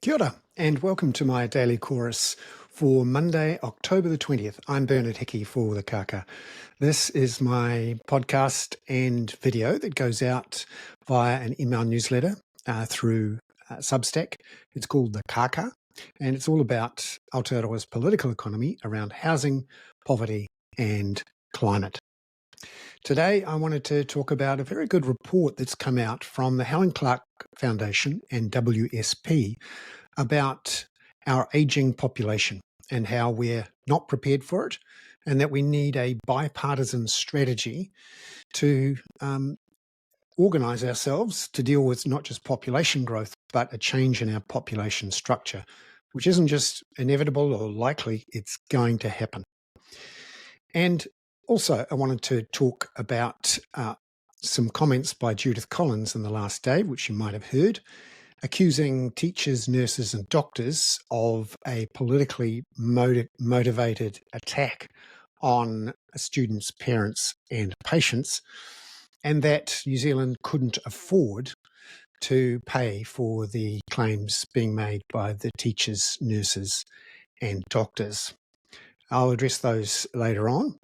Kia ora, and welcome to my daily chorus for Monday, October the 20th. I'm Bernard Hickey for the Kaka. This is my podcast and video that goes out via an email newsletter through Substack. It's called the Kaka, and it's all about Aotearoa's political economy around housing, poverty, and climate. Today, I wanted to talk about a very good report that's come out from the Helen Clark Foundation and WSP about our aging population and how we're not prepared for it, and that we need a bipartisan strategy to organise ourselves to deal with not just population growth, but a change in our population structure, which isn't just inevitable or likely, it's going to happen. And also, I wanted to talk about some comments by Judith Collins in the last day, which you might have heard, accusing teachers, nurses, and doctors of a politically motivated attack on students, parents, and patients, and that New Zealand couldn't afford to pay for the claims being made by the teachers, nurses, and doctors. I'll address those later on.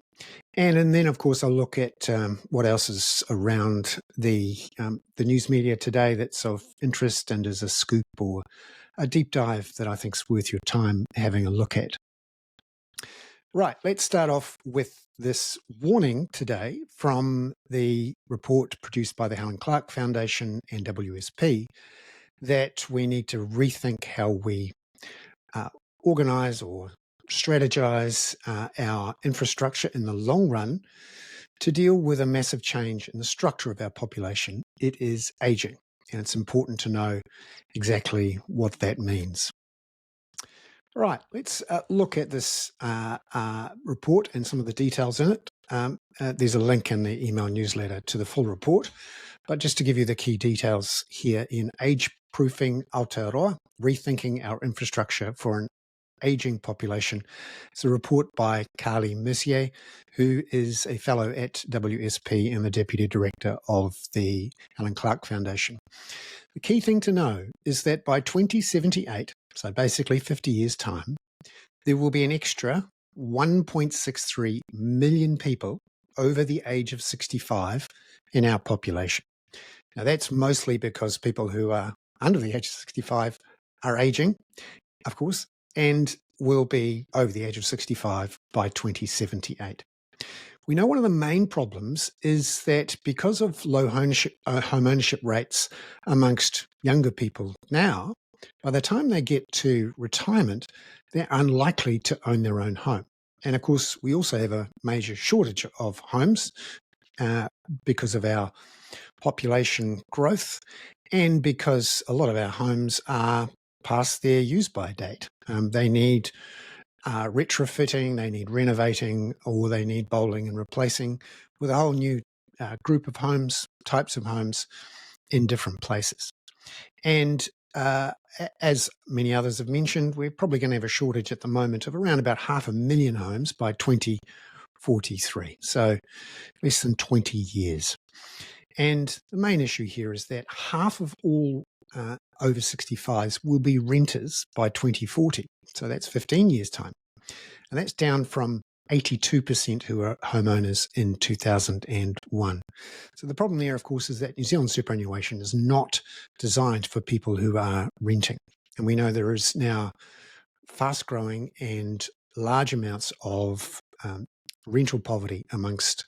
And then, of course, I'll look at what else is around the news media today that's of interest and is a scoop or a deep dive that I think is worth your time having a look at. Right, let's start off with this warning today from the report produced by the Helen Clark Foundation and WSP that we need to rethink how we organise or strategize our infrastructure in the long run to deal with a massive change in the structure of our population. It is aging, and it's important to know exactly what that means. Right, let's look at this report and some of the details in it. There's a link in the email newsletter to the full report, but just to give you the key details here in Age-Proofing Aotearoa, Rethinking Our Infrastructure for an Aging Population. It's a report by Carly Mercier, who is a fellow at WSP and the Deputy Director of the Helen Clark Foundation. The key thing to know is that by 2078, so basically 50 years' time, there will be an extra 1.63 million people over the age of 65 in our population. Now, that's mostly because people who are under the age of 65 are aging, of course, and will be over the age of 65 by 2078. We know one of the main problems is that because of low home ownership rates amongst younger people now, by the time they get to retirement, they're unlikely to own their own home. And of course, we also have a major shortage of homes because of our population growth and because a lot of our homes are past their use-by date. They need retrofitting, they need renovating, or they need bowling and replacing with a whole new group of homes, types of homes in different places. And as many others have mentioned, we're probably going to have a shortage at the moment of around about 500,000 homes by 2043, so less than 20 years. And the main issue here is that half of all over 65s will be renters by 2040. So that's 15 years' time. And that's down from 82% who are homeowners in 2001. So the problem there, of course, is that New Zealand superannuation is not designed for people who are renting. And we know there is now fast-growing and large amounts of rental poverty amongst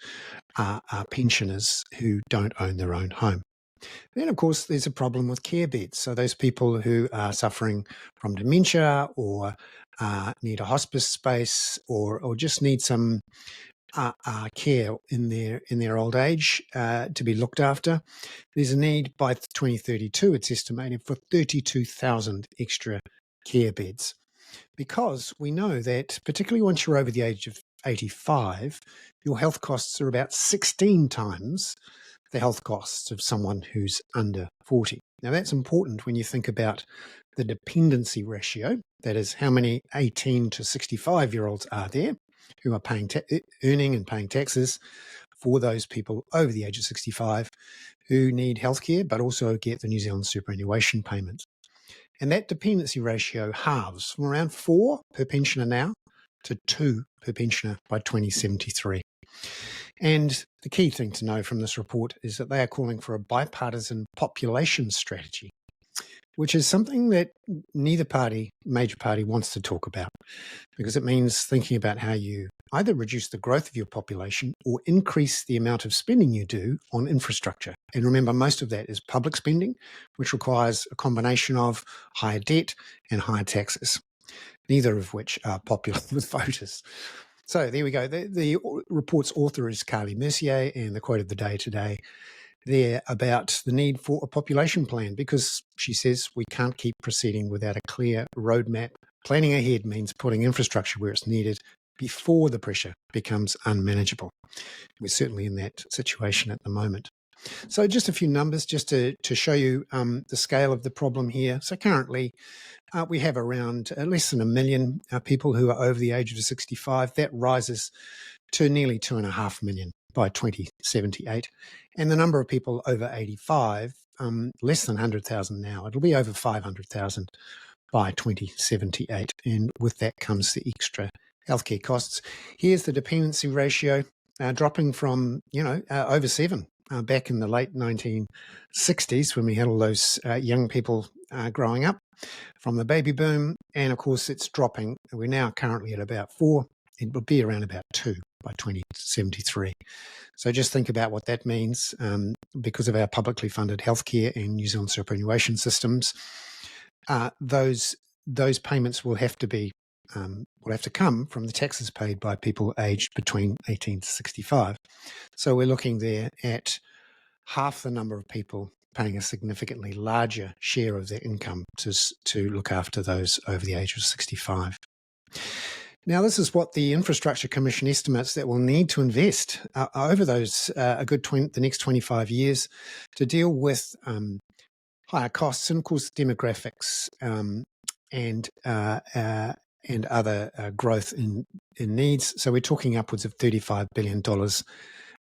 our pensioners who don't own their own home. Then, of course, there's a problem with care beds. So those people who are suffering from dementia or need a hospice space or just need some care in their old age to be looked after, there's a need by 2032, it's estimated, for 32,000 extra care beds. Because we know that, particularly once you're over the age of 85, your health costs are about 16 times the health costs of someone who's under 40. Now, that's important when you think about the dependency ratio, that is, how many 18 to 65-year-olds are there who are earning and paying taxes for those people over the age of 65 who need healthcare but also get the New Zealand superannuation payments. And that dependency ratio halves from around 4 per pensioner now to 2 per pensioner by 2073. And the key thing to know from this report is that they are calling for a bipartisan population strategy, which is something that neither major party wants to talk about, because it means thinking about how you either reduce the growth of your population or increase the amount of spending you do on infrastructure. And remember, most of that is public spending, which requires a combination of higher debt and higher taxes, neither of which are popular with voters. So there we go. The report's author is Carly Mercier, and the quote of the day today there about the need for a population plan, because she says we can't keep proceeding without a clear roadmap. Planning ahead means putting infrastructure where it's needed before the pressure becomes unmanageable. We're certainly in that situation at the moment. So just a few numbers just to show you the scale of the problem here. So currently we have around less than 1 million people who are over the age of 65. That rises to nearly 2.5 million by 2078. And the number of people over 85, less than 100,000 now. It'll be over 500,000 by 2078. And with that comes the extra healthcare costs. Here's the dependency ratio dropping from, over 7 back in the late 1960s when we had all those young people growing up from the baby boom. And of course, it's dropping. We're now currently at about 4. It will be around about 2 by 2073. So just think about what that means because of our publicly funded healthcare and New Zealand superannuation systems. Those payments will have to come from the taxes paid by people aged between 18 to 65. So we're looking there at half the number of people paying a significantly larger share of their income to look after those over the age of 65. Now, this is what the Infrastructure Commission estimates that we'll need to invest over the next 25 years to deal with higher costs and, of course, demographics and other growth in needs. So we're talking upwards of $35 billion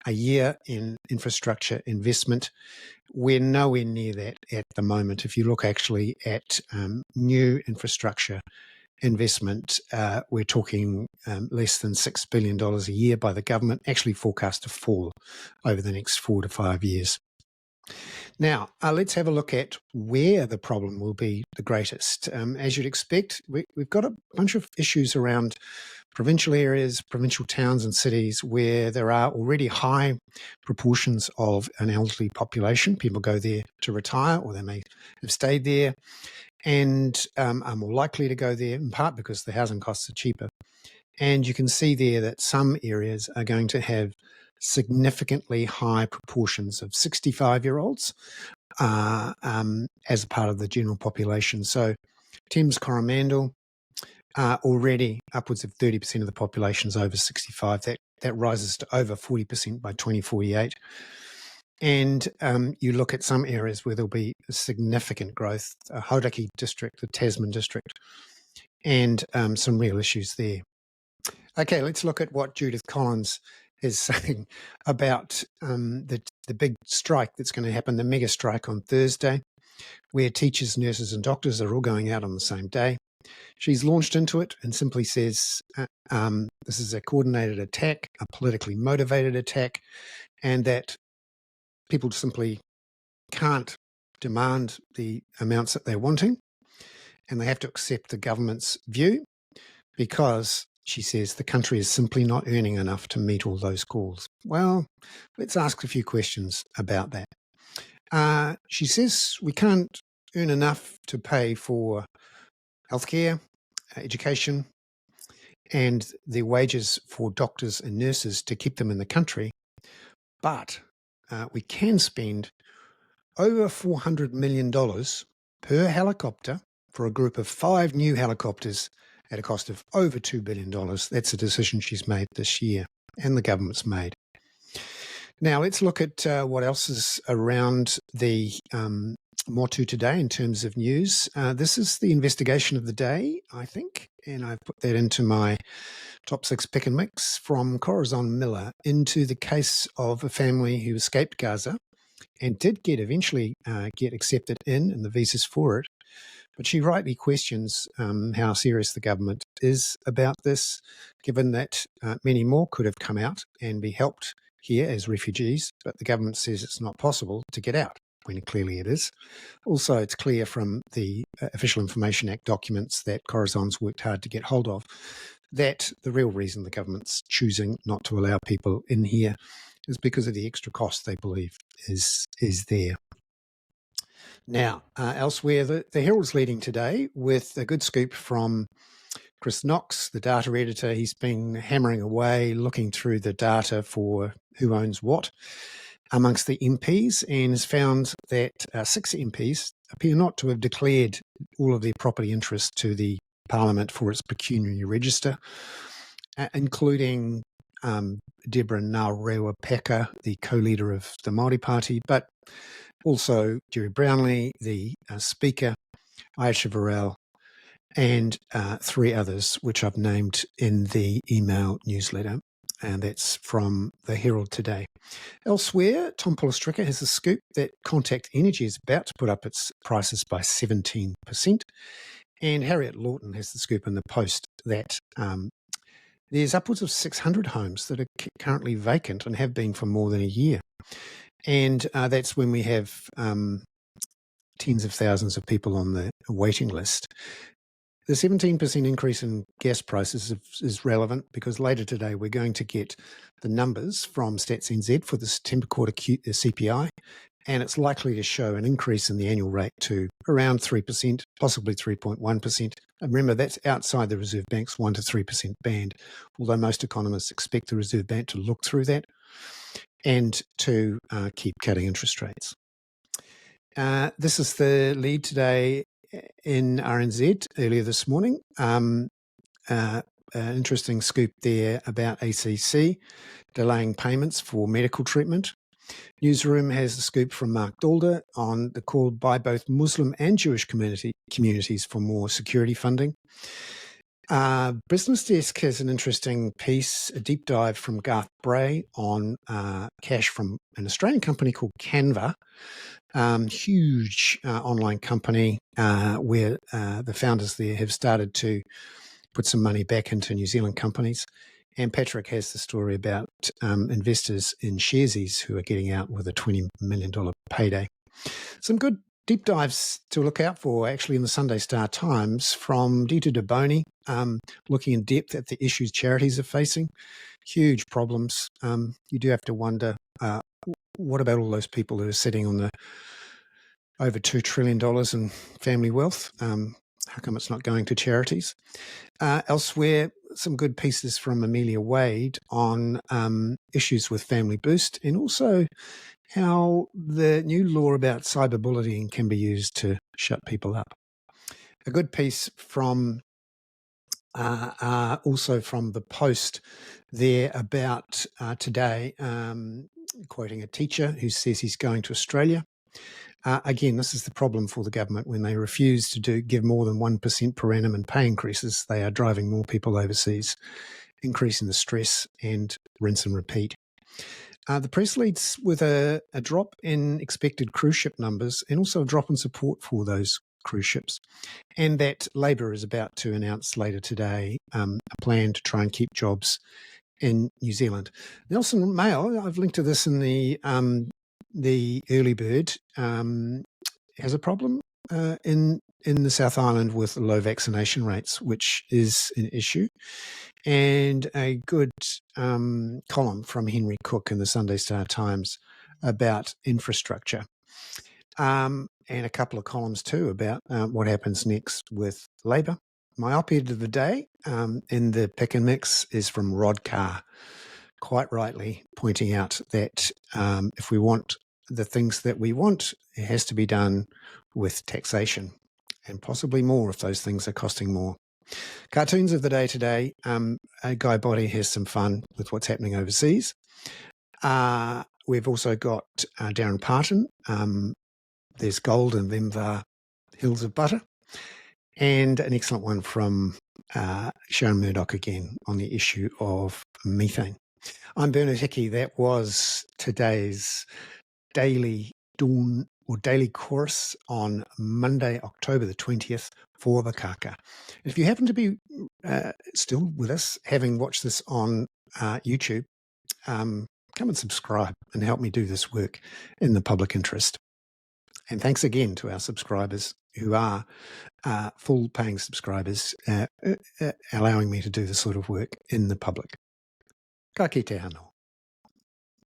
a year in infrastructure investment. We're nowhere near that at the moment. If you look actually at new infrastructure investment, we're talking less than $6 billion a year by the government, actually forecast to fall over the next 4 to 5 years. Now, let's have a look at where the problem will be the greatest. As you'd expect, we've got a bunch of issues around provincial areas, provincial towns and cities where there are already high proportions of an elderly population. People go there to retire, or they may have stayed there and are more likely to go there, in part because the housing costs are cheaper. And you can see there that some areas are going to have significantly high proportions of 65-year-olds as a part of the general population. So Thames Coromandel, already upwards of 30% of the population is over 65. That rises to over 40% by 2048. And you look at some areas where there'll be significant growth, Hauraki district, the Tasman district, and some real issues there. Okay, let's look at what Judith Collins is saying about the big strike that's going to happen, the mega strike on Thursday, where teachers, nurses and doctors are all going out on the same day. She's launched into it and simply says this is a coordinated attack, a politically motivated attack, and that people simply can't demand the amounts that they're wanting, and they have to accept the government's view because, she says, the country is simply not earning enough to meet all those calls. Well, let's ask a few questions about that. She says we can't earn enough to pay for healthcare, education, and the wages for doctors and nurses to keep them in the country, but we can spend over $400 million per helicopter for a group of 5 new helicopters at a cost of over $2 billion. That's a decision she's made this year and the government's made. Now, let's look at what else is around the Motu today in terms of news. This is the investigation of the day, I think, and I've put that into my top 6 pick and mix from Corazon Miller into the case of a family who escaped Gaza and did eventually get accepted in the visas for it, But she rightly questions how serious the government is about this, given that many more could have come out and be helped here as refugees, but the government says it's not possible to get out, when clearly it is. Also, it's clear from the Official Information Act documents that Corazon's worked hard to get hold of that the real reason the government's choosing not to allow people in here is because of the extra cost they believe is there. Now, elsewhere, the Herald's leading today with a good scoop from Chris Knox, the data editor. He's been hammering away, looking through the data for who owns what amongst the MPs, and has found that 6 MPs appear not to have declared all of their property interest to the Parliament for its pecuniary register, including Deborah Ngarewa Peka, the co-leader of the Māori Party, but also Jerry Brownlee, the Speaker, Aisha Varel, and 3 others, which I've named in the email newsletter, and that's from the Herald today. Elsewhere, Tom Polistrica has a scoop that Contact Energy is about to put up its prices by 17%, and Harriet Lawton has the scoop in the Post that there's upwards of 600 homes that are currently vacant and have been for more than a year. And that's when we have tens of thousands of people on the waiting list. The 17% increase in gas prices is relevant because later today we're going to get the numbers from Stats NZ for the September quarter CPI, and it's likely to show an increase in the annual rate to around 3%, possibly 3.1%. And remember, that's outside the Reserve Bank's 1 to 3% band, although most economists expect the Reserve Bank to look through that and to keep cutting interest rates. This is the lead today in RNZ earlier this morning. An interesting scoop there about ACC delaying payments for medical treatment. Newsroom has a scoop from Mark Dalder on the call by both Muslim and Jewish communities for more security funding. Business Desk has an interesting piece, a deep dive from Garth Bray on cash from an Australian company called Canva, huge online company where the founders there have started to put some money back into New Zealand companies. And Patrick has the story about investors in Sharesies who are getting out with a $20 million payday. Some good deep dives to look out for actually in the Sunday Star Times from Dita Deboni, looking in depth at the issues charities are facing. Huge problems. You do have to wonder, what about all those people who are sitting on the over $2 trillion in family wealth? How come it's not going to charities? Elsewhere, some good pieces from Amelia Wade on issues with Family Boost and also how the new law about cyberbullying can be used to shut people up. A good piece from also from the Post there about today, quoting a teacher who says he's going to Australia. Again, this is the problem for the government when they refuse to give more than 1% per annum in pay increases. They are driving more people overseas, increasing the stress and rinse and repeat. The press leads with a drop in expected cruise ship numbers and also a drop in support for those cruise ships. And that Labor is about to announce later today a plan to try and keep jobs in New Zealand. Nelson Mail, I've linked to this in the early bird, has a problem in the South Island with low vaccination rates, which is an issue. And a good column from Henry Cook in the Sunday Star Times about infrastructure. And a couple of columns too about what happens next with Labor. My op-ed of the day in the pick and mix is from Rod Carr, quite rightly pointing out that if we want the things that we want, it has to be done with taxation and possibly more if those things are costing more. Cartoons of the day today, Guy Body has some fun with what's happening overseas. We've also got Darren Parton. There's gold in them hills of butter. And an excellent one from Sharon Murdoch again on the issue of methane. I'm Bernard Hickey. That was today's Daily Dawn or daily course on Monday, October the 20th for the kaka. If you happen to be still with us, having watched this on YouTube, come and subscribe and help me do this work in the public interest. And thanks again to our subscribers who are full paying subscribers, allowing me to do this sort of work in the public. Ka kite anō.